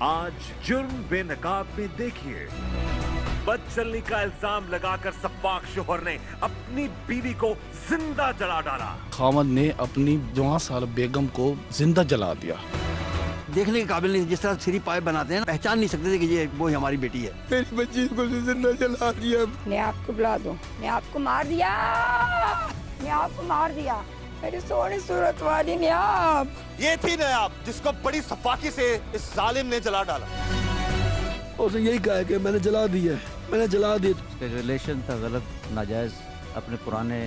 आज जुर्म बेनकाब में देखिए, बदचलनी का इल्जाम लगाकर सफाक शोहर ने अपनी बीवी को जिंदा जला डाला। खामद ने अपनी 14 साल बेगम को जिंदा जला दिया। देखने के काबिल नहीं, जिस तरह सीरी पाए बनाते हैं पहचान नहीं सकते थे कि ये वो हमारी बेटी है। मेरी बच्ची को जिंदा जला दिया। मैं आपको बुला दूं, मैं आपको मार दिया, मैं आपको मार दिया, मेरी सोनी सूरत वाली ने। आप ये थी नयाब जिसको बड़ी सफाकी से इस जालिम ने जला डाला। उसने यही कहा कि मैंने जला दिया, मैंने जला दिया। उसका रिलेशन था गलत नाजायज अपने पुराने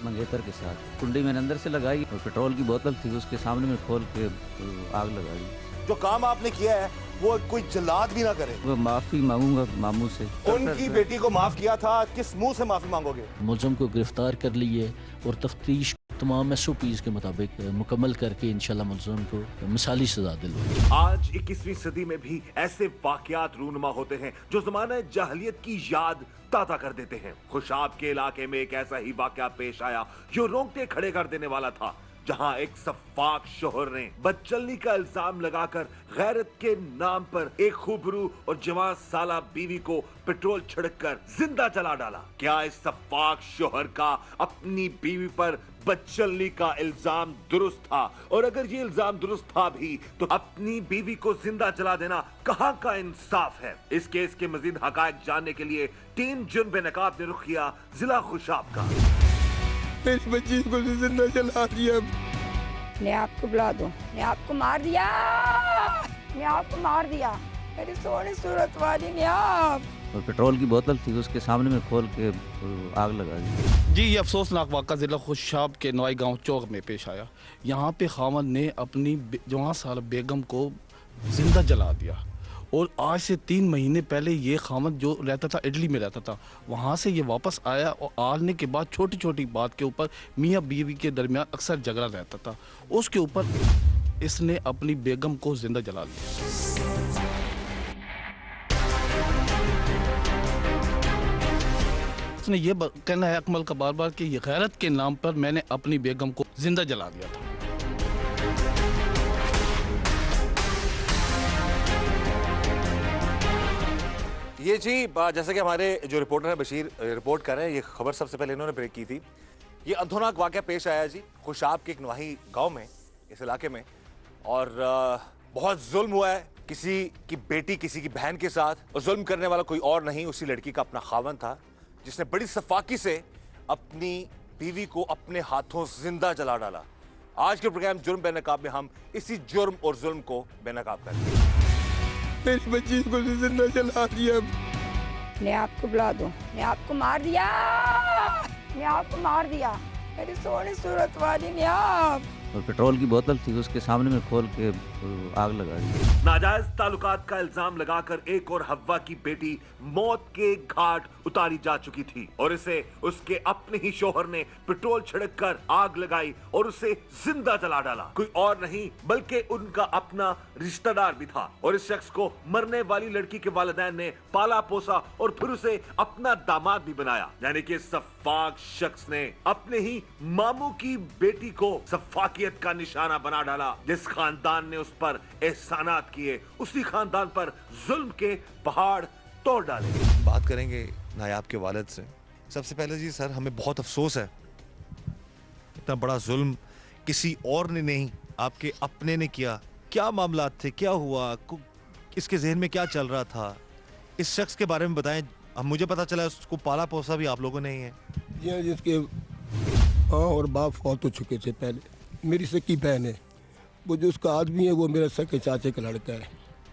मंगेतर के साथ। कुंडी मैंने अंदर से लगाई और पेट्रोल की बोतल थी उसके सामने में खोल के आग लगा दी। जो काम आपने किया है वो कोई जल्लाद भी ना करे। वो माफी मांगूंगा मामू से। उनकी बेटी को माफ किया था, किस मुंह से माफी मांगोगे? मुलज़म को गिरफ्तार कर लिए और तफ्तीश तमाम SOPs के मुताबिक मुकम्मल करके इंशाल्लाह मुलज़म को मिसाली सजा दिलवाएंगे। आज 21वीं सदी में भी ऐसे वाकयात रूनुमा होते हैं जो ज़माना जाहिलियत की याद ताज़ा कर देते हैं। खुशाब के इलाके में एक ऐसा ही वाकया पेश आया जो रोंगटे खड़े कर देने वाला था, जहां एक सफाक शोहर ने बदचलनी का इल्जाम लगाकर गैरत के नाम पर एक खूबरू और जवान साला बीवी को पेट्रोल छिड़ककर जिंदा जला डाला। क्या इस सफाक शोहर का अपनी बीवी पर बदचलनी का इल्जाम दुरुस्त था? और अगर ये इल्जाम दुरुस्त था भी तो अपनी बीवी को जिंदा जला देना कहां का इंसाफ है? इस केस के मजीद हकायक जानने के लिए टीम जुर्म बेनकाब ने रुख किया जिला खुशाब का। मेरी बच्ची को जिंदा जला दिया। मैं आपको बुला दूं, मैं आपको मार दिया, मैं आपको मार दिया, मेरी सोनी सूरत वाली ने। आप और पेट्रोल की बोतल थी उसके सामने में खोल के आग लगा दी। जी, ये अफसोसनाक वाक़ा ज़िला खुशाब के नवाई गांव चौक में पेश आया। यहाँ पे खामद ने अपनी 14 साल बेगम को जिंदा जला दिया और आज से 3 महीने पहले ये खामद जो रहता था इटली में रहता था, वहाँ से ये वापस आया और आने के बाद छोटी छोटी बात के ऊपर मियाँ बीवी के दरमियान अक्सर झगड़ा रहता था। उसके ऊपर इसने अपनी बेगम को जिंदा जला दिया। उसने ये कहना है अकमल का बार बार कि ये गैरत के नाम पर मैंने अपनी बेगम को जिंदा जला दिया था। ये जी जैसे कि हमारे जो रिपोर्टर है बशीर रिपोर्ट कर रहे हैं, ये खबर सबसे पहले इन्होंने ब्रेक की थी। ये अंधोनाक वाकया पेश आया जी खुशाब के एक नवाही गांव में, इस इलाके में, और बहुत जुल्म हुआ है किसी की बेटी किसी की बहन के साथ। और जुल्म करने वाला कोई और नहीं, उसी लड़की का अपना खावन था जिसने बड़ी सफाकी से अपनी बीवी को अपने हाथों जिंदा जला डाला। आज के प्रोग्राम जुर्म बेनकाब में हम इसी जुर्म और जुल्म को बेनकाब करेंगे। मेरी बच्ची को जिंदा जला दिया। मैं आपको बुला दूं, मैं आपको मार दिया, मैं आपको मार दिया, मेरी सोनी सूरत वाली ने। आप और पेट्रोल की बोतल थी उसके सामने में खोल के आग लगा दी। नाजायज ताल्लुकात का इल्जाम लगाकर एक और हव्वा की बेटी मौत के घाट उतारी जा चुकी थी और इसे उसके अपने ही शोहर ने पेट्रोल छिड़ककर आग लगाई और उसे जिंदा जला डाला। कोई और नहीं बल्कि उनका अपना रिश्तेदार भी था और इस शख्स को मरने वाली लड़की के वालिदैन ने पाला पोसा और फिर उसे अपना दामाद भी बनाया। यानी कि सफाक शख्स ने अपने ही मामू की बेटी को सफाकियत का निशाना बना डाला। जिस खानदान ने उस पर एहसानात किए, उसी खानदान पर जुल्म के पहाड़ तोड़ डाले। बात करेंगे नायाब के वालिद से। सबसे पहले जी सर, हमें बहुत अफसोस है, इतना बड़ा जुल्म किसी और ने नहीं आपके अपने ने किया। क्या मामला थे, क्या हुआ, इसके जहन में क्या चल रहा था, इस शख्स के बारे में बताएं। अब मुझे पता चला उसको पाला पोसा भी आप लोगों ने ही है। ये जिसके माँ और बाप फौत हो चुके थे पहले, मेरी सकी बहन है, वो जो उसका आदमी है वो मेरा सके चाचे का लड़का है।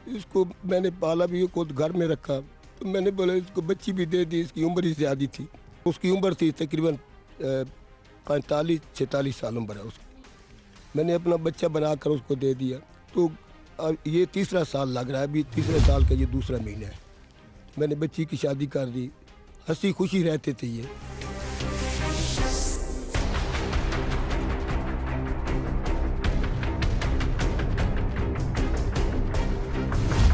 इसको मैंने पाला भी, खुद घर में रखा, तो मैंने बोला इसको बच्ची भी दे दी। इसकी उम्र ही ज़्यादा थी, उसकी उम्र थी तकरीबन 45-46 साल उम्र है उसकी। मैंने अपना बच्चा बनाकर उसको दे दिया। तो अब ये तीसरा साल लग रहा है, अभी तीसरे साल का ये दूसरा महीना है। मैंने बच्ची की शादी कर दी, हंसी खुशी रहते थे ये।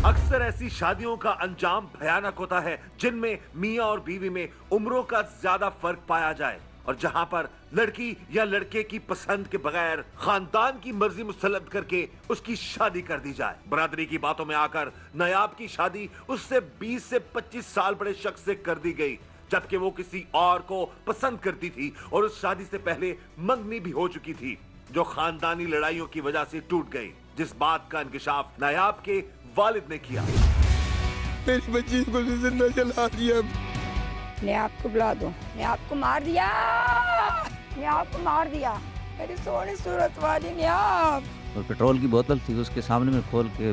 अक्सर ऐसी शादियों का अंजाम भयानक होता है जिनमें मियां और बीवी में उम्रों का ज्यादा फर्क पाया जाए। और जहां पर लड़की या लड़के की पसंद के बगैर खानदान की मर्जी मुस्तलद करके उसकी शादी कर दी जाए। बरादरी की बातों में आकर नायाब की शादी उससे 20 से 25 साल बड़े शख्स से कर दी गई, जबकि वो किसी और को पसंद करती थी और उस शादी से पहले मंगनी भी हो चुकी थी, जो खानदानी लड़ाइयों की वजह से टूट गई, जिस बात का इंकिशाफ नायाब के वालिद ने किया। मेरी बच्ची को जिंदा जला दिया। ने आपको बुला दो, ने आपको मार दिया, ने आपको मार दिया, मेरी सोनी सूरत वाली ने आप। और पेट्रोल की बोतल थी, उसके सामने में खोल के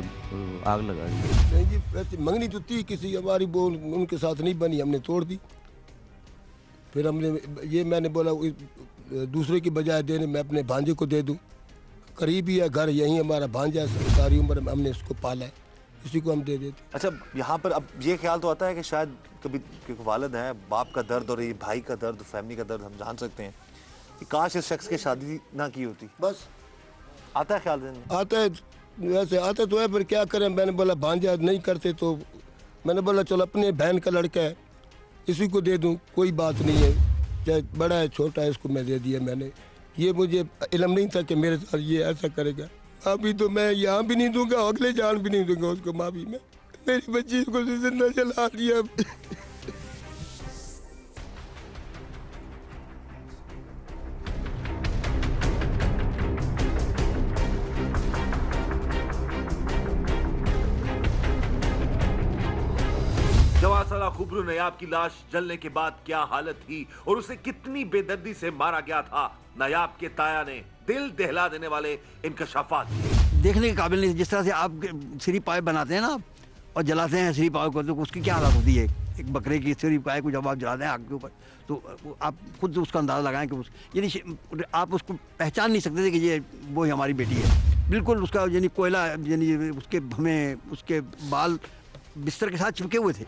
आग लगा दी। नहीं जी, वैसे मंगनी तो थी किसी हमारी, वो उनके साथ नहीं बनी, हमने तोड़ दी। फिर हमने ये मैंने बोला दूसरे की बजाय देने मैं अपने भांजे को दे दूं, करीब ही है घर, यहीं हमारा भांजा है, सारी उम्र में हमने इसको पाला है, इसी को हम दे देते। अच्छा, यहाँ पर अब ये ख्याल तो आता है कि शायद कभी क्योंकि वालिद है, बाप का दर्द और ये भाई का दर्द, फैमिली का दर्द हम जान सकते हैं कि काश इस शख्स की शादी ना की होती। बस आता है ख्याल में? आता है, वैसे आता तो है, पर क्या करें। मैंने बोला भांजा नहीं करते, तो मैंने बोला चलो अपने बहन का लड़का है इसी को दे दूं, कोई बात नहीं है, चाहे बड़ा है छोटा है, इसको मैं दे दिया। मैंने ये मुझे इल्म नहीं था कि मेरे साथ ये ऐसा करेगा। अभी तो मैं यहाँ भी नहीं दूंगा, अगले जान भी नहीं दूंगा उसको। माँ भी मैं मेरी बच्ची को जिंदा जला दिया। जवासला खुबरू नायाब की लाश जलने के बाद क्या हालत थी और उसे कितनी बेदर्दी से मारा गया था, नायाब के ताया ने दिल दहला देने वाले इंकशाफात देखने के काबिल नहीं। जिस तरह से आप श्री पाए बनाते हैं ना आप, और जलाते हैं श्री पाए को, तो उसकी क्या हालत होती है। एक बकरे की श्री पाए को जब आप जलाते हैं आग के ऊपर, तो आप खुद उसका अंदाज़ा लगाएं कि यानी आप उसको पहचान नहीं सकते थे कि ये वो ही हमारी बेटी है। बिल्कुल उसका यानी कोयला, यानी उसके हमें उसके बाल बिस्तर के साथ चिपके हुए थे।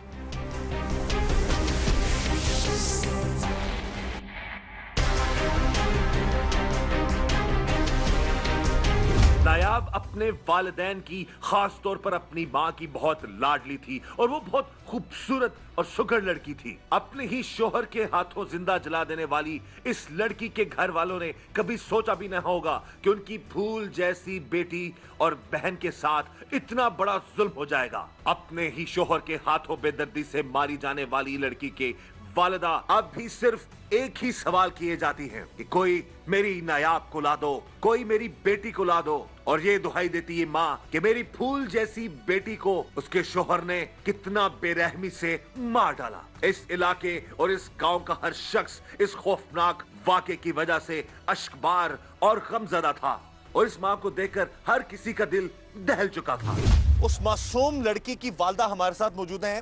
नायाब अपने वालिदैन की, खास तौर पर अपनी माँ की बहुत लाडली थी और वो बहुत खूबसूरत और सुघड़ लड़की थी। अपने ही शोहर के हाथों जिंदा जला देने वाली इस लड़की के घर वालों ने कभी सोचा भी न होगा कि उनकी फूल जैसी बेटी और बहन के साथ इतना बड़ा जुल्म हो जाएगा। अपने ही शोहर के हाथों बेदर्दी से मारी जाने वाली लड़की के वालिदा अब भी सिर्फ एक ही सवाल किए जाती हैं कि कोई मेरी नायाब को ला दो, कोई मेरी बेटी को ला दो। और ये दुहाई देती है माँ कि मेरी फूल जैसी बेटी को उसके शोहर ने कितना बेरहमी से मार डाला। इस इलाके और इस गांव का हर शख्स इस खौफनाक वाक़े की वजह से अश्कबार और गमज़दा था और इस माँ को देखकर हर किसी का दिल दहल चुका था। उस मासूम लड़की की वालदा हमारे साथ मौजूद हैं,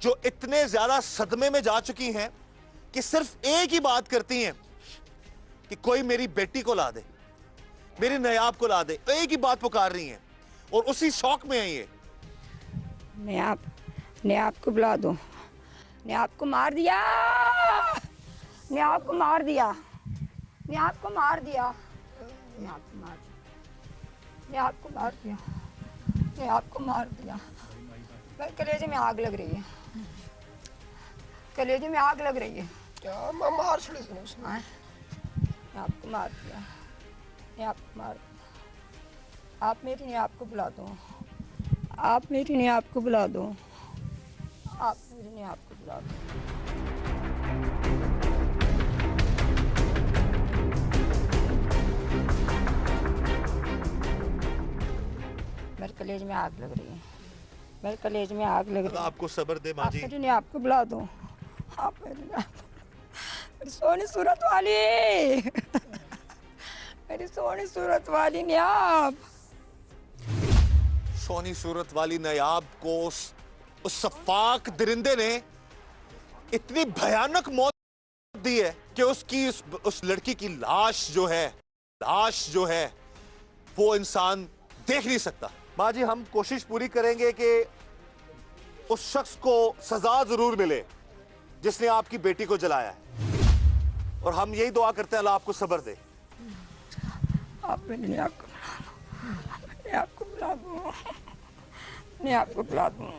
जो इतने ज्यादा सदमे में जा चुकी हैं कि सिर्फ एक ही बात करती हैं कि कोई मेरी बेटी को ला दे, मेरी नायाब को ला दे। एक ही बात पुकार रही हैं और उसी शौक में है ये। नायाब को बुला दो, नायाब को मार दिया, नायाब को मार दिया, नायाब को मार दिया, नायाब को मार दिया, नायाब को मार दिया, नायाब को मार दिया। मेरे कलेजे में आग लग रही है, कलेजे में आग लग रही है। क्या मार छड़े उसने? आपको मार दिया, आपको मार दिया। आप मेरी नायाब को बुला दो, आप मेरी नायाब को बुला दो, आप मेरी नायाब को बुला दो। मेरे कलेज में आग लग रही है, मेरे कलेज में आग लग रही है। आपको सब्र दे माँ जी। आप मेरी नायाब को बुला दो, आप मेरी नायाब, मेरी सोनी सूरत वाली, मेरी सोनी सूरत वाली नायाब। सोनी सूरत वाली नायाब को उस सफाक दरिंदे ने इतनी भयानक मौत दी है कि उसकी उस लड़की की लाश जो है वो इंसान देख नहीं सकता। माँ जी, हम कोशिश पूरी करेंगे कि उस शख्स को सजा जरूर मिले जिसने आपकी बेटी को जलाया है, और हम यही दुआ करते हैं अल्लाह आपको सब्र दे। आप मैंने आपको बुला दूँ, मैं आपको बुला दूँ।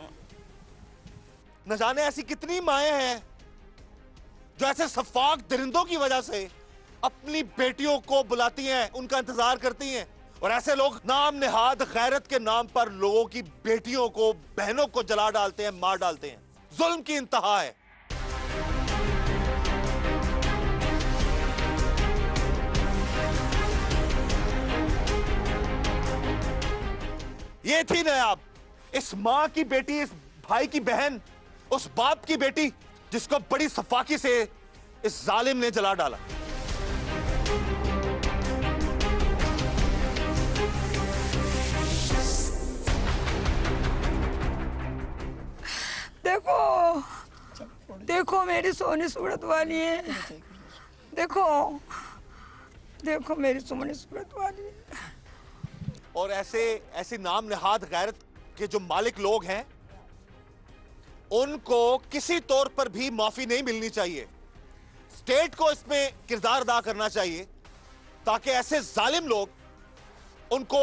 न जाने ऐसी कितनी माएँ हैं जो ऐसे सफाक दरिंदों की वजह से अपनी बेटियों को बुलाती हैं, उनका इंतजार करती हैं, और ऐसे लोग नाम नेहाद गैरत के नाम पर लोगों की बेटियों को, बहनों को जला डालते हैं, मार डालते हैं। जुल्म की इंतहा है। ये थी नायाब, इस मां की बेटी, इस भाई की बहन, उस बाप की बेटी जिसको बड़ी सफाकी से इस जालिम ने जला डाला। देखो देखो मेरी सोनी सूरत वाली है, देखो देखो मेरी सोनी सूरत वाली है। और ऐसे नाम नेहाद गैरत के जो मालिक लोग हैं, उनको किसी तौर पर भी माफी नहीं मिलनी चाहिए। स्टेट को इसमें किरदार अदा करना चाहिए ताकि ऐसे जालिम लोग, उनको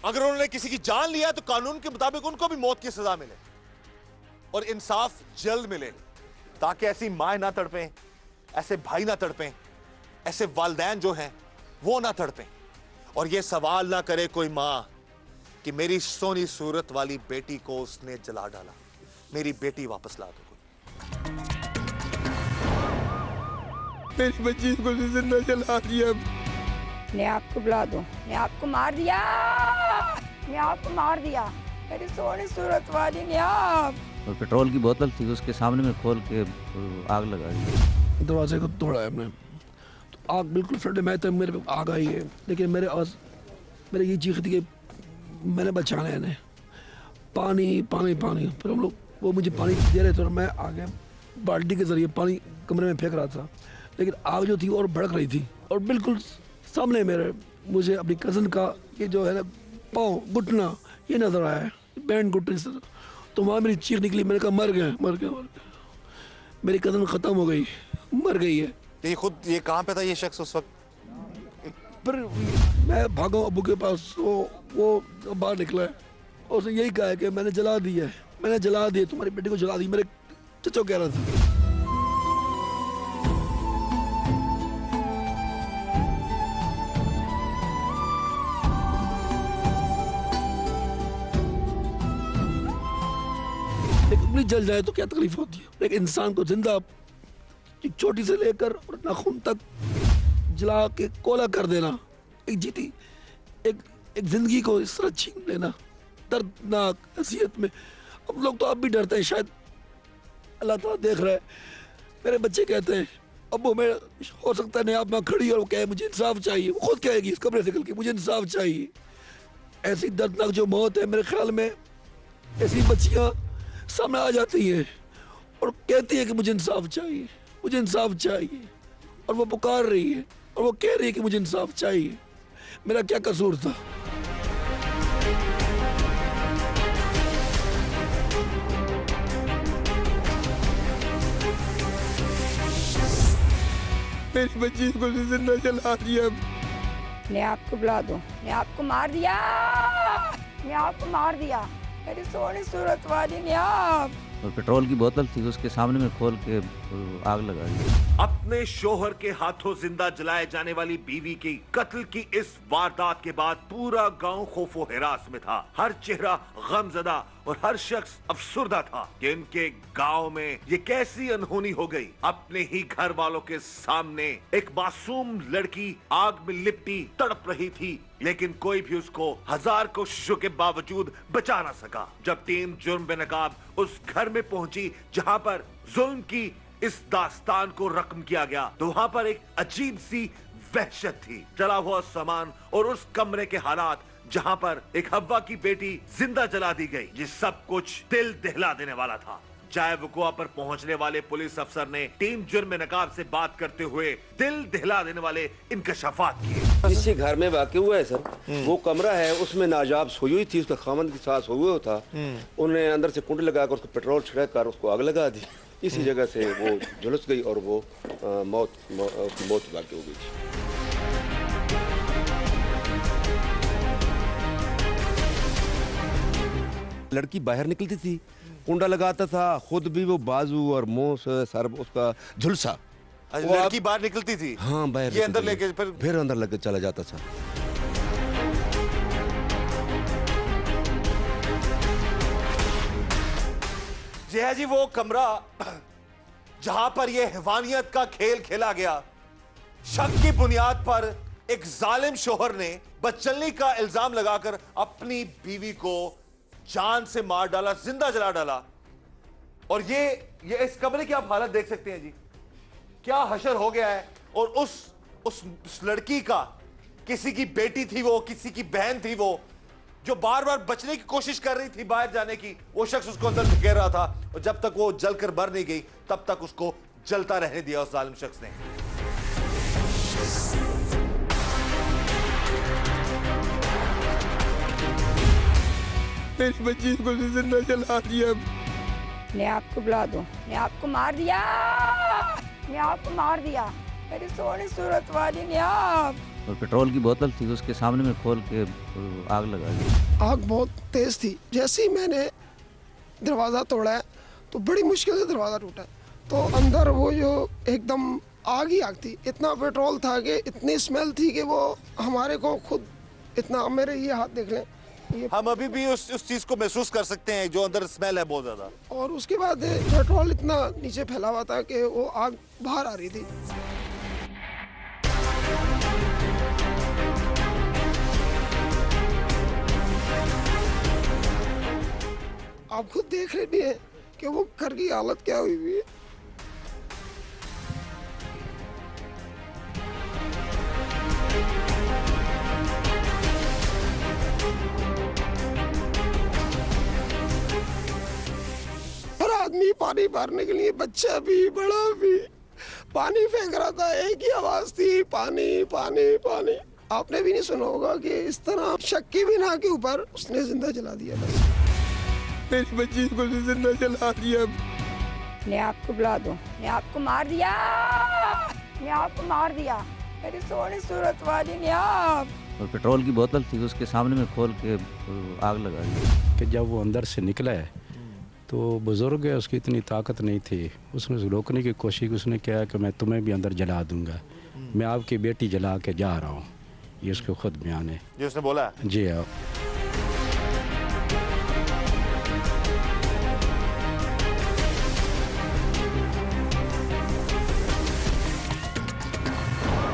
अगर उन्होंने किसी की जान लिया तो कानून के मुताबिक उनको भी मौत की सजा मिले और इंसाफ जल्द मिले, ताकि ऐसी माएं ना तड़पें, ऐसे भाई ना तड़पें, ऐसे वालिदैन जो हैं वो ना तड़पें, और ये सवाल ना करे कोई मां कि मेरी सोनी सूरत वाली बेटी को उसने जला डाला, मेरी बेटी वापस ला दो। मेरी बच्ची को जिंदा जला दिया। मैं आपको बुला दूं, मैं आपको मार दिया, मैं आपको मार दिया, मेरी सोनी सूरत वाली ने आप। और पेट्रोल की बोतल थी, उसके सामने में खोल के आग लगा दी। दरवाजे को तोड़ा है हमने, तो आग बिल्कुल फ्रंट में तक मेरे पे आग आई है, लेकिन मेरे ये चीख थी कि मैंने बचाना है इन्हें, पानी पानी पानी। फिर हम लोग, वो मुझे पानी दे रहे थे और मैं आगे बाल्टी के जरिए पानी कमरे में फेंक रहा था, लेकिन आग जो थी और भड़क रही थी, और बिल्कुल सामने मेरे मुझे अपनी कज़न का ये जो है ना पाँव, घुटना, ये नजर आया है, बैंड घुटने से। तो वहाँ मेरी चीख निकली, मैंने कहा मर गया, मर गया, मर गया। मेरी कज़न ख़त्म हो गई, मर गई है। ये कहाँ पे था ये शख्स उस वक्त? फिर मैं भागा अबू के पास, वो बाहर निकला है और उसने यही कहा है कि मैंने जला दी है, मैंने जला दी, तुम्हारी बेटी को जला दी। मेरे चचो कह रहा था। एक उंगली जल जाए तो क्या तकलीफ होती है, एक इंसान को जिंदा चोटी से लेकर और नाखून तक जला के कोला कर देना, एक जीती एक जिंदगी को इस तरह छीन लेना, दर्दनाक हैसियत में। हम लोग तो अब भी डरते हैं, शायद अल्लाह ताला देख रहा है। मेरे बच्चे कहते हैं अब्बू, मैं हो सकता है नहीं आप मैं खड़ी और वो कहे मुझे इंसाफ चाहिए, वो खुद कहेगी इस कमरे से निकल के मुझे इंसाफ चाहिए। ऐसी दर्दनाक जो मौत है, मेरे ख्याल में ऐसी बच्चियां सामने आ जाती हैं और कहती है कि मुझे इंसाफ चाहिए, मुझे इंसाफ चाहिए, और वो पुकार रही है और वो कह रही है कि मुझे इंसाफ चाहिए। मेरा क्या कसूर था? मेरी बच्ची को जिंदा जला दिया। मैं आपको बुला दूं, मैं आपको मार दिया, मैं आपको मार दिया, मेरी सोनी सूरत वाली ने आप। और पेट्रोल की बोतल थी, उसके सामने में खोल के आग लगा दी। अपने शोहर के हाथों जिंदा जलाए जाने वाली बीवी की कत्ल की इस वारदात के बाद पूरा गांव खौफो हिरास में था। हर चेहरा गमजदा और हर शख्स अफसुर्दा था कि इनके गांव में ये कैसी अनहोनी हो गई। अपने ही घर वालों के सामने एक मासूम लड़की आग में लिपटी तड़प रही थी, लेकिन कोई भी उसको हजार कोशिशों के बावजूद बचा ना सका। जब टीम जुर्म बेनकाब उस घर में पहुंची जहां पर जुल्म की इस दास्तान को रकम किया गया, तो वहां पर एक अजीब सी वहशत थी। जला हुआ सामान और उस कमरे के हालात जहां पर एक हव्वा की बेटी जिंदा जला दी गई, ये सब कुछ दिल दहला देने वाला था। चाय वकुआ पर पहुंचने वाले पुलिस अफसर ने टीम जुर्म नकाब से बात करते हुए दिल दहला देने वाले इंकशाफात किए। इसी घर में वाक़या हुआ है सर। वो कमरा है, उसमें नाजाब सोई हुई थी, उसका खामन के साथ सोया हुआ था। उन्होंने अंदर से कुंड लगाकर उसको पेट्रोल छिड़क कर उसको आग लगा दी। इसी जगह से वो झुलस गई और वो मौत वाक़या हो गई थी। लड़की बाहर निकलती थी, कुंडा लगाता था, खुद भी वो बाजू और मुंह से सर उसका झुलसा वो लड़की बाहर निकलती थी, हाँ बाहर ये अंदर निकलती लेके फिर अंदर लेके चला जाता था। ये है जी वो कमरा जहां पर यह हैवानियत का खेल खेला गया। शक की बुनियाद पर एक जालिम शोहर ने बदचलनी का इल्जाम लगाकर अपनी बीवी को जान से मार डाला, जिंदा जला डाला। और ये इस कमरे की आप हालत देख सकते हैं जी, क्या हशर हो गया है। और उस लड़की का, किसी की बेटी थी वो, किसी की बहन थी वो, जो बार बार बचने की कोशिश कर रही थी बाहर जाने की, वो शख्स उसको अंदर धकेल रहा था। और जब तक वो जलकर मर नहीं गई तब तक उसको जलता रहने दिया उस जालिम शख्स ने। मेरी बच्ची को भी जिंदा जला दिया। मैं आपको बुला दूं, मैं आपको मार दिया, मैं आपको मार दिया, मेरी सोनी सूरत वाली ने आप। और पेट्रोल की बोतल थी, उसके सामने में खोल के आग लगा दी। आग बहुत तेज थी। जैसे ही मैंने दरवाज़ा तोड़ा है तो बड़ी मुश्किल से दरवाज़ा टूटा। तो अंदर वो जो एकदम आग ही आग थी, इतना पेट्रोल था कि इतनी स्मेल थी कि वो हमारे को खुद इतना, मेरे ये हाथ देख लें, हम अभी भी उस चीज को महसूस कर सकते हैं जो अंदर स्मेल है बहुत ज्यादा। और उसके बाद पेट्रोल इतना नीचे फैला हुआ था कि वो आग बाहर आ रही थी। आप खुद देख रहे भी हैं कि वो घर की हालत क्या हुई हुई है। हर आदमी पानी भरने के लिए, बच्चा भी बड़ा भी पानी फेंक रहा था। एक ही आवाज थी, पानी पानी पानी। आपने भी नहीं सुना होगा कि इस तरह शक की बिना के ऊपर उसने जिंदा जला दिया। बस मेरी बच्ची को भी जिंदा जला दिया। मैं आपको बुला दूं, मैं आपको मार दिया, मैं आपको मार दिया, मेरी सोनी सूरत वाली ने आप। और पेट्रोल की बोतल थी, उसके सामने में खोल के आग लगा दी। कि जब वो अंदर से निकला है तो बुज़ुर्ग है, उसकी इतनी ताकत नहीं थी। उसने रोकने की कोशिश, उसने कहा कि मैं तुम्हें भी अंदर जला दूंगा, मैं आपकी बेटी जला के जा रहा हूँ। ये उसके खुद बयान है। ये उसने बोला? जी हाँ।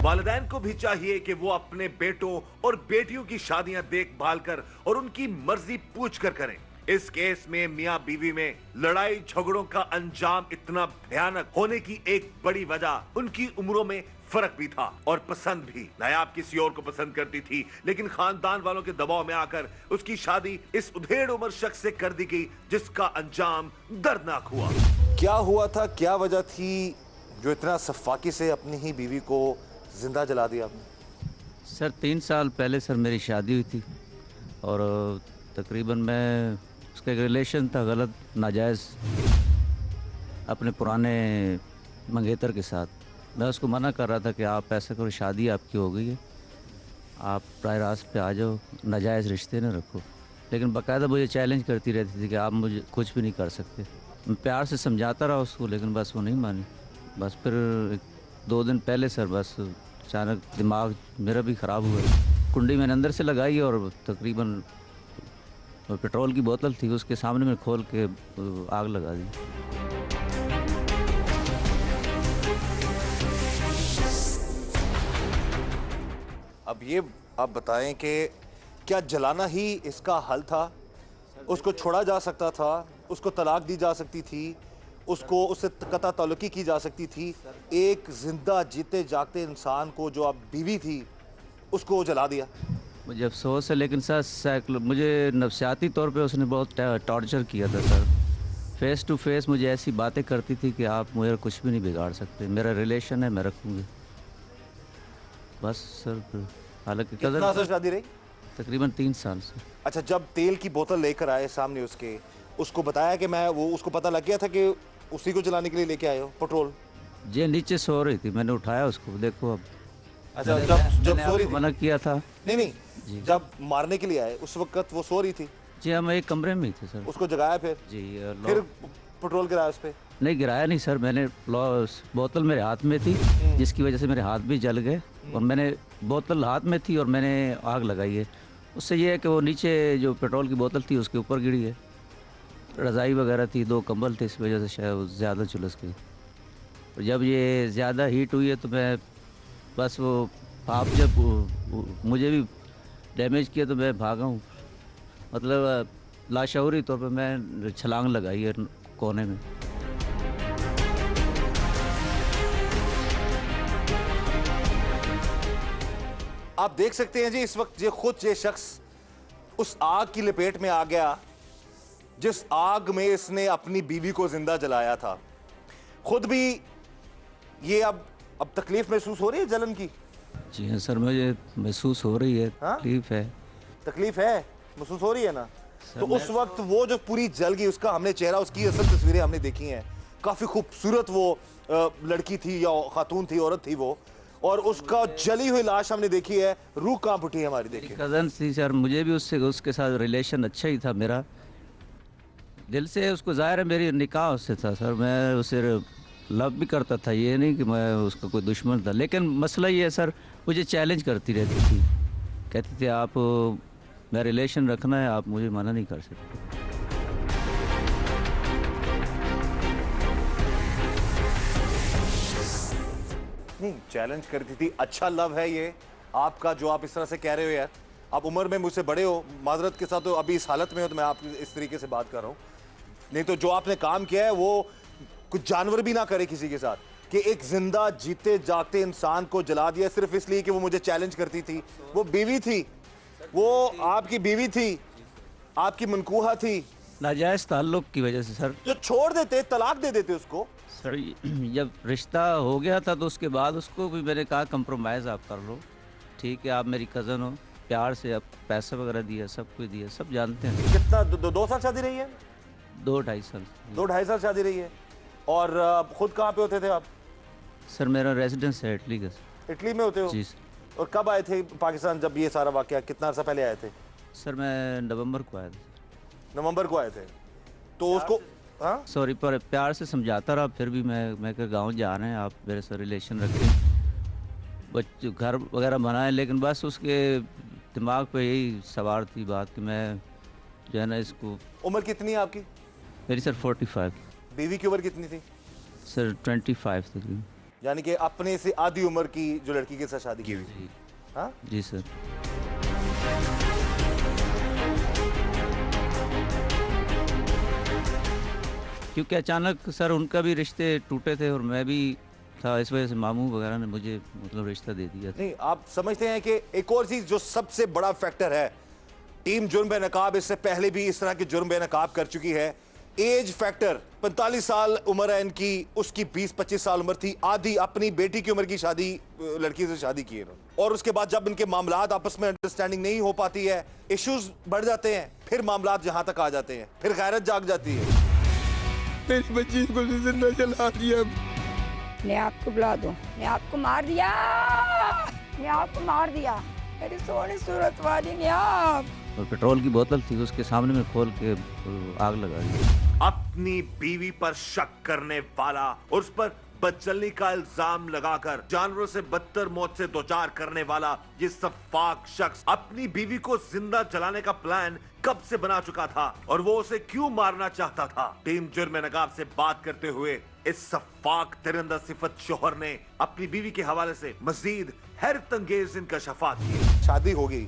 वालिदैन को भी चाहिए कि वो अपने बेटों और बेटियों की शादियां देखभाल कर और उनकी मर्जी पूछ कर करें। इस केस में मियां बीवी में लड़ाई झगड़ों का अंजाम इतना भयानक होने की एक बड़ी वजह उनकी उम्रों में फर्क भी था और पसंद भी। नायाब किसी और को पसंद करती थी, लेकिन खानदान वालों के दबाव में आकर उसकी शादी इस उधेड़ उम्र शख्स से कर दी गई, जिसका अंजाम दर्दनाक हुआ। क्या हुआ था, क्या वजह थी जो इतना सफाकी से अपनी ही बीवी को जिंदा जला दिया आपने? सर 3 साल पहले सर मेरी शादी हुई थी और तकरीबन मैं उसका एक रिलेशन था गलत नाजायज़ अपने पुराने मंगेतर के साथ। मैं उसको मना कर रहा था कि आप ऐसा करो, शादी आपकी हो गई है, आप प्राय रास्त पे आ जाओ, नाजायज़ रिश्ते न रखो। लेकिन बाकायदा मुझे चैलेंज करती रहती थी कि आप मुझे कुछ भी नहीं कर सकते। मैं प्यार से समझाता रहा उसको, लेकिन बस वो नहीं मानी। बस फिर 2 दिन पहले सर बस अचानक दिमाग मेरा भी ख़राब हुआ। कुंडी मैंने अंदर से लगाई और तकरीबन पेट्रोल की बोतल थी, उसके सामने में खोल के आग लगा दी। अब ये आप बताएं कि क्या जलाना ही इसका हल था? उसको छोड़ा जा सकता था, उसको तलाक दी जा सकती थी, उसको उससे कता ताल्लुकी की जा सकती थी। एक जिंदा जीते जागते इंसान को, जो आप बीवी थी, उसको जला दिया। मुझे अफसोस है, लेकिन सर मुझे नफसियाती तौर पे उसने बहुत टॉर्चर किया था सर। फेस टू फेस मुझे ऐसी बातें करती थी कि आप मुझे कुछ भी नहीं बिगाड़ सकते, मेरा रिलेशन है, मैं रखूँगी। बस सर हालांकि कितना सर शादी रही? तकरीबन 3 साल से। अच्छा, जब तेल की बोतल लेकर आए सामने उसके, उसको बताया कि मैं वो, उसको पता लग गया था कि उसी को जलाने के लिए लेके आए हो पेट्रोल? जी नीचे सो रही थी, मैंने उठाया उसको, देखो अब। अच्छा, जब सो रही थी? मना किया था। नहीं, जब मारने के लिए आए उस वक्त वो सो रही थी? जी हम एक कमरे में ही थे सर। उसको जगाया फिर? जी फिर पेट्रोल गिराया उस पे? नहीं गिराया नहीं सर, मैंने बोतल मेरे हाथ में थी जिसकी वजह से मेरे हाथ भी जल गए, और मैंने बोतल हाथ में थी और मैंने आग लगाई है। उससे ये है कि वो नीचे जो पेट्रोल की बोतल थी उसके ऊपर गिरी है, रज़ाई वगैरह थी, 2 कंबल थे, इस वजह से शायद वो ज़्यादा झुलस गई। और जब ये ज़्यादा हीट हुई है तो मैं बस वो आप जब मुझे भी डैमेज किया तो मैं भागा हूँ, मतलब लाशऊरी तौर पे मैं छलांग लगाई है कोने में। आप देख सकते हैं जी इस वक्त ये शख्स उस आग की लपेट में आ गया जिस आग में इसने अपनी बीवी को जिंदा जलाया था। खुद भी ये अब तकलीफ महसूस हो रही है जलन की? जी हाँ सर, मुझे महसूस हो रही है। हाँ? तकलीफ है महसूस हो रही है ना? तो उस वक्त वो जो पूरी जल गई, उसका हमने चेहरा, उसकी असल तस्वीरें हमने देखी हैं। काफी खूबसूरत वो लड़की थी या खातून थी, औरत थी वो, और उसका जली हुई लाश हमने देखी है। रूह कांप उठी है हमारी। देखिए कज़न थी सर, मुझे भी उसके साथ रिलेशन अच्छा ही था मेरा दिल से। उसको ज़ाहिर है मेरी निकाह उससे था सर, मैं उसे लव भी करता था, ये नहीं कि मैं उसका कोई दुश्मन था। लेकिन मसला ये है सर, मुझे चैलेंज करती रहती थी, कहती थी आप मैं रिलेशन रखना है, आप मुझे मना नहीं कर सकते। नहीं, चैलेंज करती थी। अच्छा लव है ये आपका जो आप इस तरह से कह रहे हो यार? आप उम्र में मुझसे बड़े हो, माजरत के साथ तो अभी इस हालत में हो तो मैं आप इस तरीके से बात कर रहा हूँ। नहीं तो जो आपने काम किया है वो कुछ जानवर भी ना करे किसी के साथ, कि एक जिंदा जीते जागते इंसान को जला दिया सिर्फ इसलिए कि वो मुझे चैलेंज करती थी। वो बीवी थी, वो आपकी बीवी थी, आपकी मनकूहा थी। नाजायज़ ताल्लुक़ की वजह से सर। जो छोड़ देते, तलाक दे देते उसको। सर जब रिश्ता हो गया था तो उसके बाद उसको भी मैंने कहा कंप्रोमाइज़ आप कर लो, ठीक है आप मेरी कज़न हो, प्यार से, अब पैसा वगैरह दिया, सब कुछ दिया, सब जानते हैं। कितना 2 साल शादी रही है? 2-2.5 साल। 2-2.5 साल शादी रही है। और खुद कहाँ पे होते थे आप? सर मेरा रेजिडेंस है इटली का। इटली में होते हो? जी सर। और कब आए थे पाकिस्तान जब ये सारा वाकया, कितना अर्सा पहले आए थे? सर मैं नवंबर को आया था। नवंबर को आए थे तो उसको सॉरी पर प्यार से समझाता रहा, फिर भी मैं गाँव जा रहे हैं, आप मेरे से रिलेशन रखें, बच्चे घर वगैरह बनाए, लेकिन बस उसके दिमाग पे यही सवार थी बात कि मैं जो है ना इसको। उम्र कितनी है आपकी? मेरी सर 45। बीवी की उम्र कितनी थी? सर 25 तक। यानी कि अपने से आधी उम्र की जो लड़की के साथ शादी की हुई थी। हाँ जी सर। क्योंकि अचानक सर उनका भी रिश्ते टूटे थे और मैं भी था, इस वजह से मामू वगैरह ने मुझे मतलब रिश्ता दे दिया। नहीं, आप समझते हैं कि एक और चीज जो सबसे बड़ा फैक्टर है, टीम जुर्म बेनकाब इससे पहले भी इस तरह के जुर्म बेनकाब कर चुकी है। एज फैक्टर, 45 साल उम्र है इनकी, उसकी 20-25 साल उम्र थी, आधी अपनी बेटी की उम्र की शादी लड़की से शादी की है। और उसके बाद जब इनके मामलात आपस में अंडरस्टैंडिंग नहीं हो पाती है, इश्यूज बढ़ जाते हैं, फिर मामलात जहां तक आ जाते हैं, फिर गैरत जाग जाती है। मेरी बच्ची को जिंदा जला दिया। मैं आपको बुला दूं, मैं आपको मार दिया, मैं आपको मार दिया, मेरी सोनी सूरत वाली ने आप। और पेट्रोल की बोतल थी उसके सामने में खोल के आग लगा दी। अपनी बीवी पर शक करने वाला, उस पर बदचलनी का इल्जाम लगाकर जानवरों से बदतर मौत से दोचार करने वाला ये सफाक शख्स अपनी बीवी को जिंदा जलाने का प्लान कब से बना चुका था और वो उसे क्यों मारना चाहता था। टीम जुर्म नकाब से बात करते हुए इस सफाक तिरंदा सिफत शोहर ने अपनी बीवी के हवाले से मजीद हैरत अंगेज इंकशाफात की। शादी हो गई,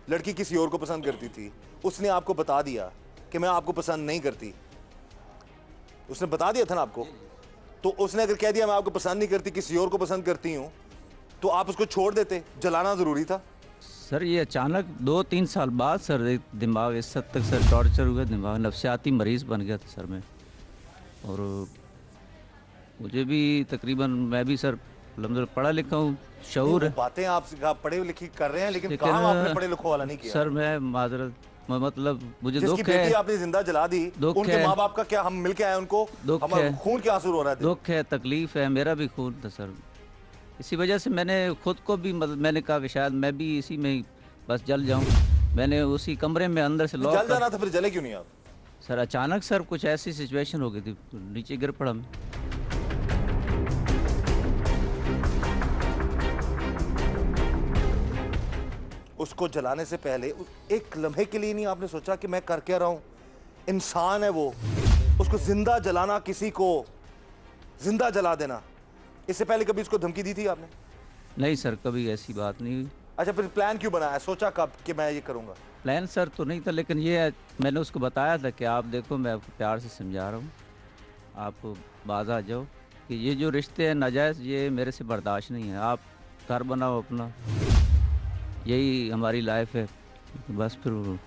लड़की किसी और को पसंद करती थी, उसने आपको बता दिया कि मैं आपको पसंद नहीं करती, उसने बता दिया था ना आपको। तो उसने अगर कह दिया मैं आपको पसंद नहीं करती, किसी और को पसंद करती हूँ, तो आप उसको छोड़ देते? जलाना जरूरी था? सर ये अचानक 2-3 साल बाद सर एक दिमाग इस हद तक सर टॉर्चर हुआ, दिमाग नफसियाती मरीज बन गया था सर मैं। और मुझे भी तकरीबन, मैं भी सर अल्हम्दुलिल्लाह पढ़ा लिखा हूँ, शऊर है। बातें आप पढ़े लिखे कर रहे हैं, लेकिन काम आपने पढ़े लिखों वाला नहीं किया। सर मैं माजरत, मतलब मुझे दुख है। बेटी आपने जिंदा जला दी, उनके माँ बाप का क्या, हम मिलके आए उनको, हमारा खून के आंसू रो रहा है। दुख है, तकलीफ है, मेरा भी खून था सर। इसी वजह से मैंने खुद को भी मैंने कहा कि शायद मैं भी इसी में ही बस जल जाऊं। मैंने उसी कमरे में अंदर से लॉक जल जाना था, फिर जले क्यों नहीं आप? सर अचानक सर कुछ ऐसी सिचुएशन हो गई थी, नीचे गिर पड़ा मैं। उसको जलाने से पहले एक लम्हे के लिए नहीं आपने सोचा कि मैं कर क्या रहा हूं? इंसान है वो, उसको जिंदा जलाना, किसी को जिंदा जला देना, इससे पहले कभी उसको धमकी दी थी आपने? नहीं सर, कभी ऐसी बात नहीं हुई। अच्छा, फिर प्लान क्यों बनाया? सोचा कब कि मैं ये करूंगा? प्लान सर तो नहीं था, लेकिन ये है, मैंने उसको बताया था कि आप देखो मैं आपको प्यार से समझा रहा हूँ, आप बाज आ जाओ कि ये जो रिश्ते हैं नाजायज़, ये मेरे से बर्दाश्त नहीं है, आप घर बनाओ अपना, यही हमारी लाइफ है। बस फिर वो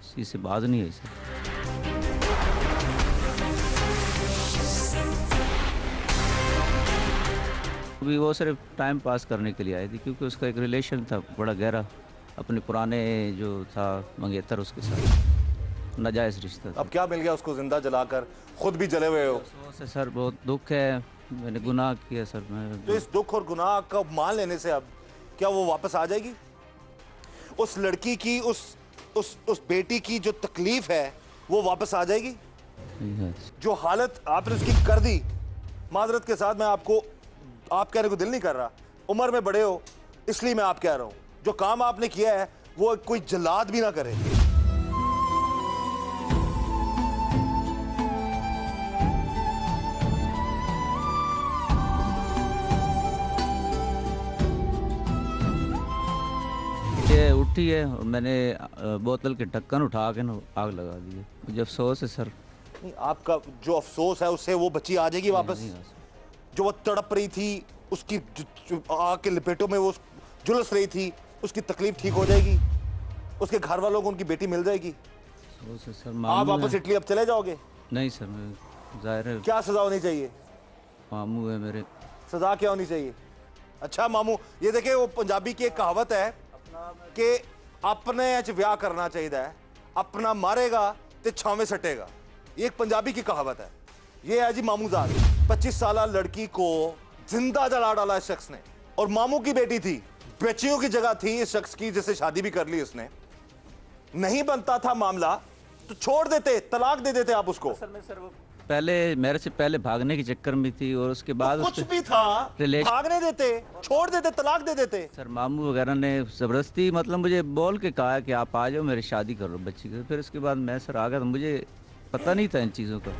इसी से बाज नहीं आई सर। अभी वो सिर्फ टाइम पास करने के लिए आई थी, क्योंकि उसका एक रिलेशन था बड़ा गहरा, अपने पुराने जो था मंगेतर उसके साथ नाजायज़ रिश्ता था। अब क्या मिल गया उसको जिंदा जलाकर? खुद भी जले हुए हो। अफसोस है सर, बहुत दुख है, मैंने गुनाह किया सर। मैं तो इस दुख और गुनाह का मान लेने से अब क्या वो वापस आ जाएगी? उस लड़की की, उस बेटी की जो तकलीफ है वो वापस आ जाएगी? जो हालत आपने उसकी कर दी, माजरत के साथ मैं आपको, आप कहने को दिल नहीं कर रहा, उम्र में बड़े हो इसलिए मैं आप कह रहा हूं, जो काम आपने किया है वो कोई जल्लाद भी ना करे। ये उठी है और मैंने बोतल के ढक्कन उठा के ना आग लगा दी है। मुझे अफसोस है सर। नहीं, आपका जो अफसोस है उससे वो बच्ची आ जाएगी वापस? जो वो तड़प रही थी, उसकी आग के लपेटों में वो झुलस रही थी, उसकी तकलीफ ठीक हो जाएगी, उसके घर वालों को उनकी बेटी मिल जाएगी। सर आप वापस इटली अब चले जाओगे? नहीं सर, मैं जाहिर है। क्या सजा होनी चाहिए? मामू है मेरे। सजा क्या होनी चाहिए? अच्छा मामू, ये देखिए वो पंजाबी की एक कहावत है कि अपने च ब्याह करना चाहिए, अपना मारेगा ते छावे सटेगा। ये एक पंजाबी की कहावत है। ये है जी मामूजाद। 25 साल लड़की को जिंदा जला डाला इस शख्स ने, और मामू की बेटी थी, बच्चियों की जगह थी इस शख्स की जिससे शादी भी कर ली उसने। नहीं बनता था मामला तो छोड़ देते, तलाक दे देते आप उसको। पहले मेरे से पहले भागने के चक्कर में थी, और उसके बाद कुछ भी था, भागने देते, छोड़ देते, तलाक दे देते। सर मामू वगैरह ने जबरदस्ती मतलब मुझे बोल के कहा कि आप आ जाओ, मेरी शादी करो बच्ची की। फिर उसके बाद मैं सर आ गया, तो मुझे पता नहीं था इन चीज़ों का।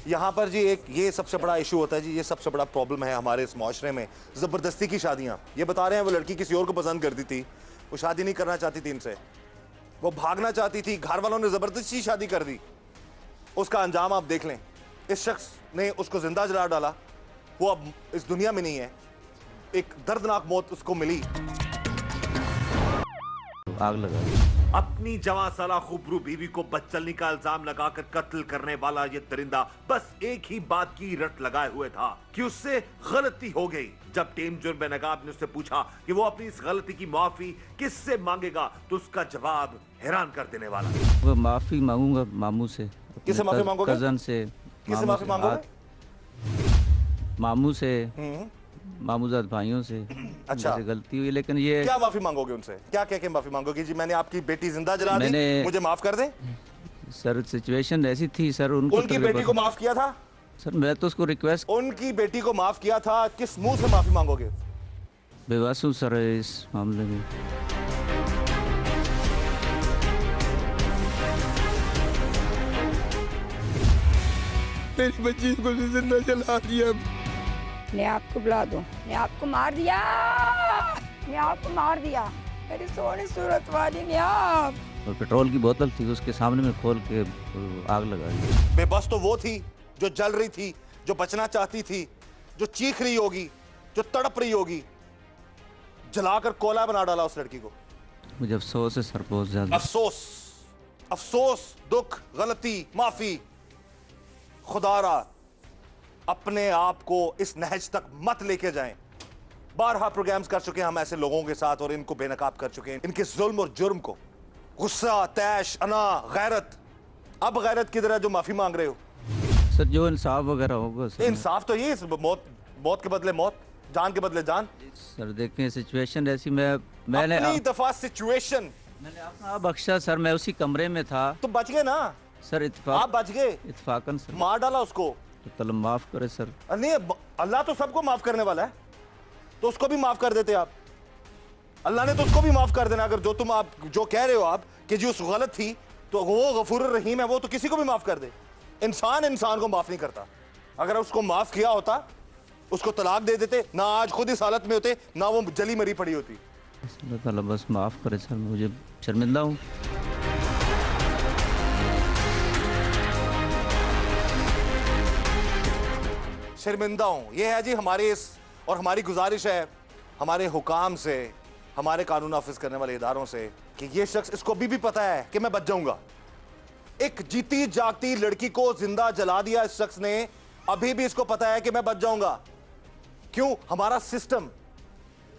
यहाँ पर जी एक ये सबसे बड़ा इशू होता है जी, ये सबसे बड़ा प्रॉब्लम है हमारे इस माशरे में, ज़बरदस्ती की शादियाँ। ये बता रहे हैं वो लड़की किसी और को पसंद करती थी, वो शादी नहीं करना चाहती थी इनसे, वो भागना चाहती थी, घर वालों ने ज़बरदस्ती शादी कर दी। उसका अंजाम आप देख लें, इस शख्स ने उसको जिंदा जला डाला, वो अब इस दुनिया में नहीं है, एक दर्दनाक मौत उसको मिली। आग लगा अपनी जवां साला खूबरू बीवी को बदचलनी का इल्जाम लगाकर कत्ल करने वाला ये दरिंदा बस एक ही बात की रट लगाए हुए था कि उससे गलती हो गई। जब टीम जुर्म नकाब ने उससे पूछा कि वो अपनी इस गलती की माफी किससे मांगेगा, तो उसका जवाब हैरान कर देने वाला। वो माफी मांगूंगा मामू से। किससे माफी मांगोगे? कजन से। किससे माफी मांगोगे? मामू से, मामूजाद भाइयों से। अच्छा, गलती हुई, लेकिन ये क्या माफी मांगोगे उनसे? क्या कह के माफी मांगोगे? जी मैंने आपकी बेटी जिंदा जला दी, मुझे माफ कर दें। सर सिचुएशन ऐसी थी सर, उनकी बेटी को माफ किया था सर, मैं तो उसको रिक्वेस्ट, उनकी बेटी को माफ किया था, किस मुंह से माफी मांगोगे? बेबस हूँ सर इस मामले में। मेरी बच्ची को जिंदा जला दिया। मैं आपको बुला दूं, मैं आपको मार दिया, मैं आपको मार दिया, मेरी सोनी सूरत वाली ने आप। और पेट्रोल की बोतल थी, उसके सामने में खोल के आग लगा दी। बेबस तो वो थी जो जल रही थी, जो बचना चाहती थी, जो चीख रही होगी, जो तड़प रही होगी, जलाकर कोला बना डाला उस लड़की को। मुझे अफसोस है सर, बहुत ज्यादा अफसोस, अफसोस, दुख, गलती, माफी। खुदारा अपने आप को इस नहज तक मत लेके जाएं। बारहा प्रोग्राम्स कर चुके हैं हम ऐसे लोगों के साथ और इनको बेनकाब कर चुके हैं, इनके जुल्म और जुर्म को। गुस्सा, तैश, अना, गैरत। अब गैरत किधर है जो माफी मांग रहे हो? सर जो इंसाफ वगैरह होगा सर। इंसाफ तो ये मौत, मौत के बदले मौत। जान के बदले जान। सर देखें सिचुएशन ऐसी, मैंने अपनी दफा सिचुएशन मैंने अपना बख्शा सर, मैं उसी कमरे में था। तो बच गए ना सर, इत्तेफाक आप बच गए, इत्तेफाकन सर मार डाला उसको। तो तलब माफ करे सर। नहीं, अल्लाह तो सबको माफ करने वाला है, तो उसको भी माफ कर देते आप। अल्लाह ने तो उसको भी माफ कर देना। अगर जो तुम आप जो कह रहे हो आप कि जी उस गलत थी, तो वो गफूर रहीम है, वो तो किसी को भी माफ कर दे। इंसान इंसान को माफ नहीं करता। अगर उसको माफ किया होता, उसको तलाक दे देते, ना आज खुद इस हालत में होते, ना वो जली मरी पड़ी होती। अल्लाह ताला बस माफ करे सर, मुझे शर्मिंदा हूँ। शर्मिंदा हूं, ये है जी हमारी इस, और हमारी गुजारिश है हमारे हुकाम से, हमारे कानून नाफिज करने वाले इदारों से, कि ये शख्स, इसको अभी भी पता है कि मैं बच जाऊंगा। एक जीती जागती लड़की को जिंदा जला दिया इस शख्स ने, अभी भी इसको पता है कि मैं बच जाऊंगा। क्यों? हमारा सिस्टम,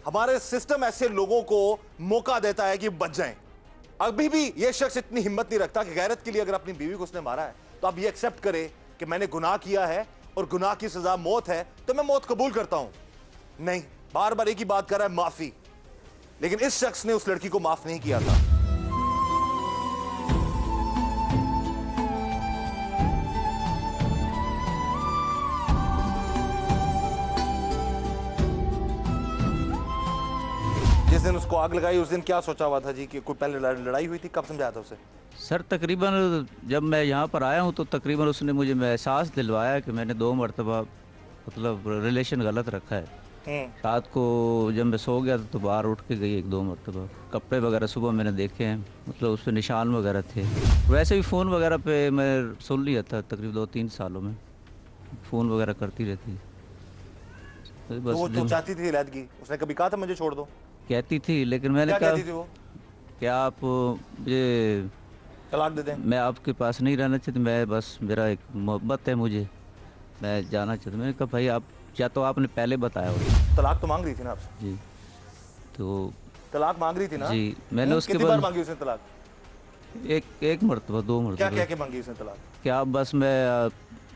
हमारे सिस्टम ऐसे लोगों को मौका देता है कि बच जाएं। अभी भी ये शख्स इतनी हिम्मत नहीं रखता कि गैरत के लिए अगर अपनी बीवी को उसने मारा है तो अब ये एक्सेप्ट करे कि मैंने गुनाह किया है और गुनाह की सजा मौत है, तो मैं मौत कबूल करता हूं। नहीं, बार बार एक ही बात कर रहा है, माफी। लेकिन इस शख्स ने उस लड़की को माफ नहीं किया था। जिस दिन उसको आग लगाई उस दिन क्या सोचा हुआ था जी कि कोई पहले लड़ाई हुई थी? कब समझाया था उसे? सर तकरीबन जब मैं यहाँ पर आया हूँ तो तकरीबन उसने मुझे एहसास दिलवाया कि मैंने 2 मरतबा मतलब रिलेशन गलत रखा है। रात को जब मैं सो गया तो बाहर उठ के गई 1-2 मरतबा। कपड़े वगैरह सुबह मैंने देखे हैं, मतलब उस पर निशान वगैरह थे। वैसे भी फ़ोन वगैरह पे मैं सुन लिया था, तकरीबन 2-3 सालों में फ़ोन वगैरह करती रहती। तो वो तो चाहती थी अलहदगी, उसने कभी कहा था मुझे छोड़ दो? कहती थी, लेकिन मैंने क्या कहती थी वो? क्या आप मुझे तलाक दे दें? मैं आपके पास नहीं रहना चाहती, मैं बस मेरा एक मोहब्बत है, मुझे मैं जाना चाहती। मैंने कहा भाई आप, या तो आपने पहले बताया हो। तलाक तो मांग रही थी ना आपसे? जी, तो तलाक मांग रही थी ना? जी, मैंने उसके कितनी बार मांगी उसने तलाक? एक मरतबा 2 मरतबा। क्या कह के मांगी उसने तलाक? क्या बस मैं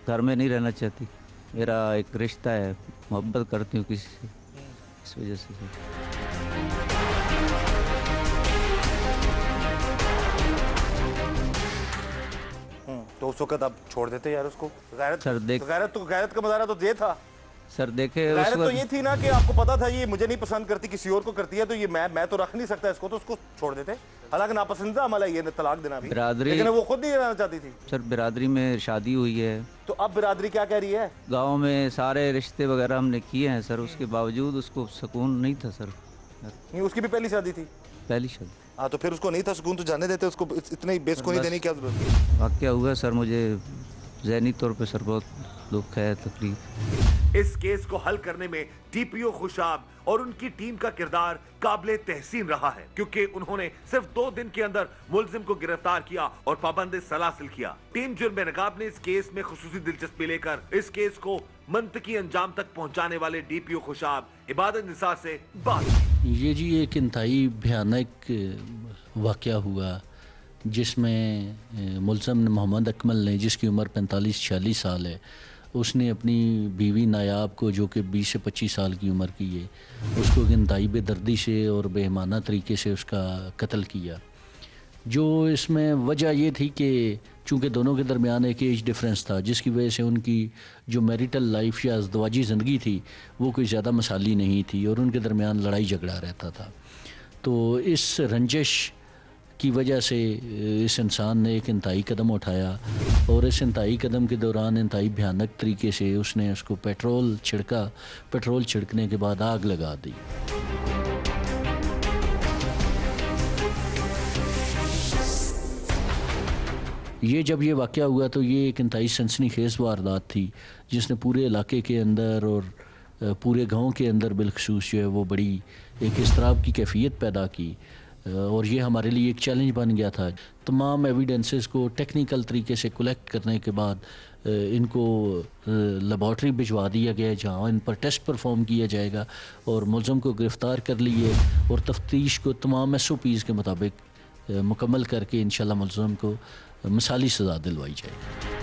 घर में नहीं रहना चाहती, मेरा एक रिश्ता है, मोहब्बत करती हूँ किसी से, इस वजह से। तो उस वक्त आप छोड़ देते यार उसको? गैरत सर गैरत का मुजाहरा तो ये था। सर देखे गैरत तो ये थी ना कि आपको पता था ये मुझे नहीं पसंद करती, किसी और को करती है, तो ये मैं तो रख नहीं सकता इसको, तो उसको छोड़ देते। हालांकि नापसंदीदा अमल है ये तलाक देना भी, लेकिन वो खुद नहीं रहना चाहती थी। सर बिरादरी में शादी हुई है, तो अब बिरादरी क्या कह रही है? गाँव में सारे रिश्ते वगैरह हमने किए हैं सर, उसके बावजूद उसको सुकून नहीं था सर। नहीं, उसकी भी पहली शादी थी? पहली शादी। हाँ, तो फिर उसको नहीं था सुकून, तो जाने देते उसको, इतने बेस को नहीं देने की क्या जरूरत? वाकया हुआ सर, मुझे ज़हनी तौर पे सर बहुत दुख है, तकलीफ। इस केस को हल करने में टीपीओ खुशाब और उनकी टीम का किरदार काबिले तहसीन रहा है, क्योंकि उन्होंने सिर्फ 2 दिन के अंदर मुलजिम को गिरफ्तार किया और पाबंद सलासिल किया। टीम जुर्म नकाब ने इस केस में खुसूसी दिलचस्पी लेकर इस केस को मंतकी अंजाम तक पहुंचाने वाले डीपीओ खुशाब इबादत निसार से बात की। ये जी एक इंतहाई भयानक वाक़या हुआ जिसमें मुलज़म मोहम्मद अकमल ने, जिसकी उम्र 45-46 साल है, उसने अपनी बीवी नायाब को, जो कि 20 से 25 साल की उम्र की है, उसको इंतहाई बेदर्दी से और बेईमाना तरीके से उसका कत्ल किया। जो इसमें वजह ये थी कि चूँकि दोनों के दरमियान एक एज डिफरेंस था, जिसकी वजह से उनकी जो मैरिटल लाइफ या अज़दवाजी ज़िंदगी थी वो कोई ज़्यादा मसाली नहीं थी और उनके दरमियान लड़ाई झगड़ा रहता था। तो इस रंजिश की वजह से इस इंसान ने एक इंतहाई कदम उठाया और इस इंतहाई कदम के दौरान इंतहाई भयानक तरीके से उसने उसको पेट्रोल छिड़का। पेट्रोल छिड़कने के बाद आग लगा दी। ये जब ये वाक़या हुआ तो ये एक इंतहाई सनसनीखेज़ वारदात थी जिसने पूरे इलाके के अंदर और पूरे गांव के अंदर बिलखसूस जो है वो बड़ी एक इस्तराब की कैफियत पैदा की और ये हमारे लिए एक चैलेंज बन गया था। तमाम एविडेंसेस को टेक्निकल तरीके से कलेक्ट करने के बाद इनको लेबॉर्ट्री भिजवा दिया गया है जहाँ इन पर टेस्ट परफॉर्म किया जाएगा और मुलज़म को गिरफ़्तार कर लिए और तफ्तीश को तमाम SOPs के मुताबिक मुकम्मल करके इंशाल्लाह मुलज़म को मिसाली सज़ा दिलवाई जाएगी।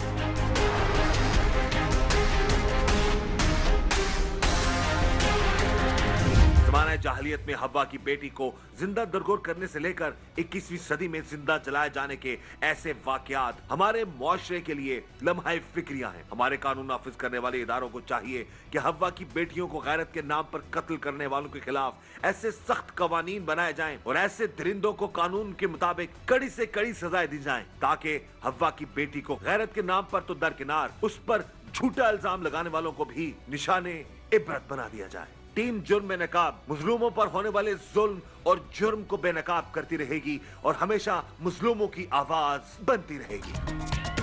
जमाने जाहिलियत में हव्वा की बेटी को जिंदा दरगोर करने से लेकर 21वीं सदी में जिंदा जलाए जाने के ऐसे वाकयात हमारे मुआशरे के लिए लम्हा फिक्रिया हैं। हमारे कानून नाफिज करने वाले इदारों को चाहिए कि हव्वा की बेटियों को गैरत के नाम पर कत्ल करने वालों के खिलाफ ऐसे सख्त कवानीन बनाए जाएं और ऐसे दरिंदों को कानून के मुताबिक कड़ी से कड़ी सजाएं दी जाएं, ताकि हव्वा की बेटी को गैरत के नाम पर तो दरकिनार, उस पर झूठा इल्जाम लगाने वालों को भी निशाने इबरत बना दिया जाए। टीम जुर्म में नकाब मुजलूमों पर होने वाले जुल्म और जुर्म को बेनकाब करती रहेगी और हमेशा मुजलूमों की आवाज बनती रहेगी।